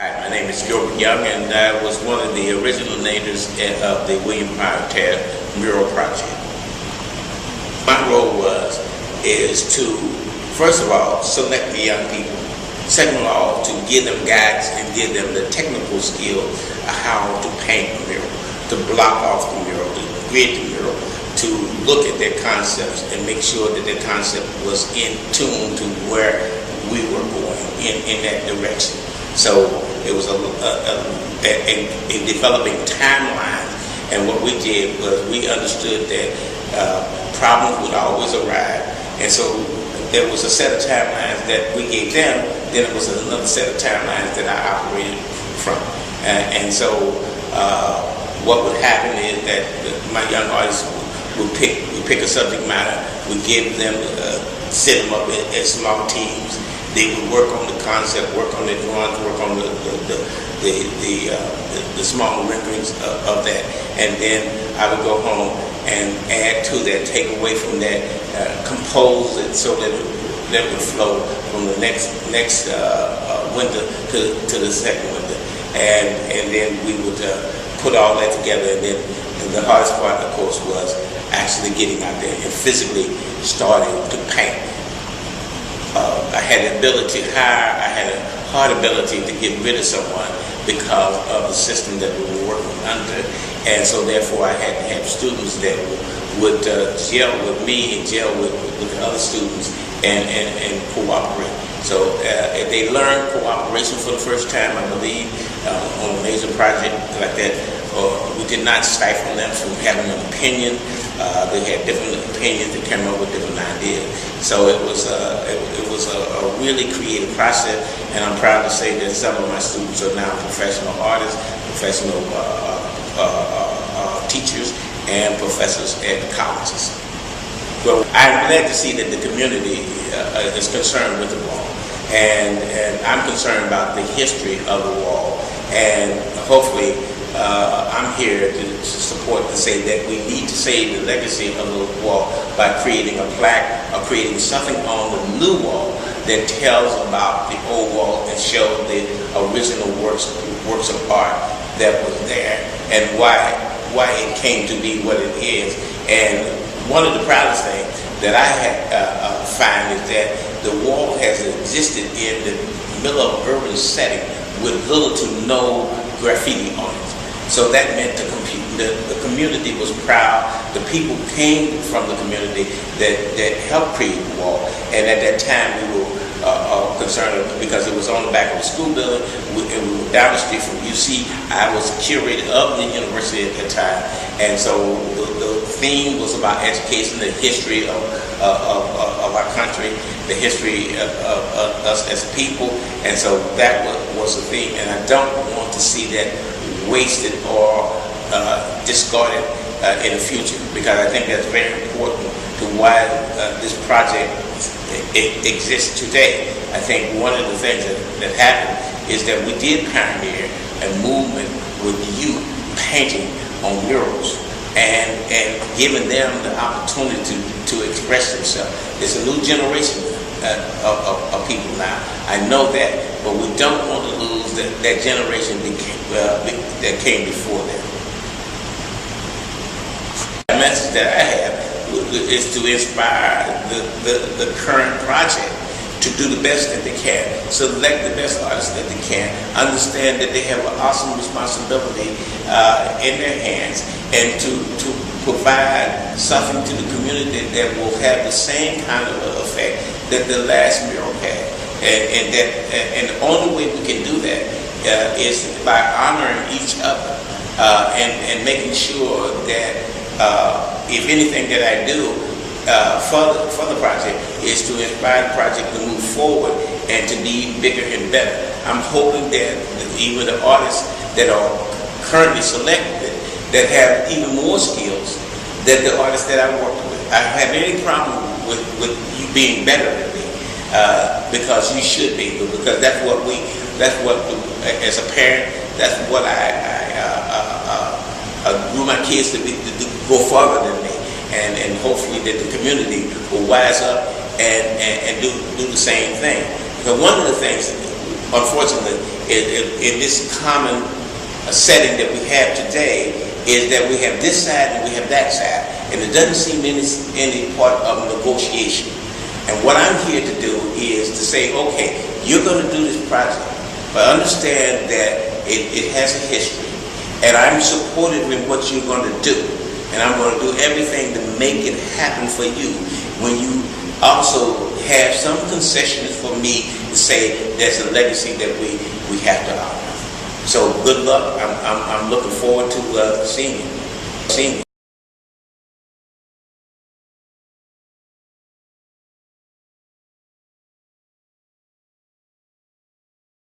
Hi, my name is Gilbert Young, and I was one of the original natives of the William Taft Mural project. My role is to, first of all, select the young people. Second of all, to give them guidance and give them the technical skill of how to paint a mural, to block off the mural, to grid the mural, to look at their concepts and make sure that their concept was in tune to where we were going in that direction. So it was a developing timeline, and what we did was we understood that problems would always arise, and so there was a set of timelines that we gave them, then it was another set of timelines that I operated from. And so what would happen is that my young artists would pick a subject matter, we give them, set them up in small teams. They would work on the concept, work on the drawings, work on the small renderings of that, and then I would go home and add to that, take away from that, compose it so that it would flow from the next window to the second window, and then we would put all that together, and then the hardest part, of course, was actually getting out there and physically starting to paint. I had the ability to hire, I had a hard ability to get rid of someone because of the system that we were working under, and so therefore I had to have students that would gel with me and gel with other students and cooperate. So they learned cooperation for the first time, I believe, on a major project like that. We did not stifle them from having an opinion. They had different opinions, they came up with different ideas. So it was a really creative process, and I'm proud to say that some of my students are now professional artists, professional teachers, and professors at colleges. Well, I'm glad to see that the community is concerned with the wall, and I'm concerned about the history of the wall, and hopefully I'm here to support, to say that we need to save the legacy of the wall by creating a plaque or creating something on the new wall that tells about the old wall and shows the original works of art that was there and why it came to be what it is. And one of the proudest things that I find is that the wall has existed in the middle of an urban setting with little to no graffiti on it. So that meant the community was proud. The people came from the community that helped create the wall. And at that time we were concerned because it was on the back of the school building. We were down the street from UC. I was curator of the university at that time. And so the theme was about education, the history of our country, the history of us as people. And so that was the theme. And I don't want to see that wasted or discarded in the future, because I think that's very important to why this project exists today. I think one of the things that happened is that we did pioneer a movement with youth painting on murals and giving them the opportunity to express themselves. It's a new generation of people now. I know that, but we don't want to lose that generation that came before them. The message that I have is to inspire the current project to do the best that they can, select the best artists that they can, understand that they have an awesome responsibility in their hands, and to provide something to the community that will have the same kind of effect that the last mural had. And the only way we can do that is by honoring each other and making sure that if anything that I do for the project is to inspire the project to move forward and to be bigger and better. I'm hoping that even the artists that are currently selected that have even more skills than the artists that I work with. I don't have any problem with you being better than me, because you should be, because that's what as a parent, that's what I grew my kids to go farther than me, and hopefully that the community will wise up and do the same thing. Because one of the things unfortunately, in this common setting that we have today, is that we have this side and we have that side, and it doesn't seem any part of negotiation. And what I'm here to do is to say, okay, you're going to do this project, but understand that it has a history, and I'm supportive in what you're going to do, and I'm going to do everything to make it happen for you. When you also have some concessions for me to say there's a legacy that we have to honor. So good luck. I'm looking forward to seeing you.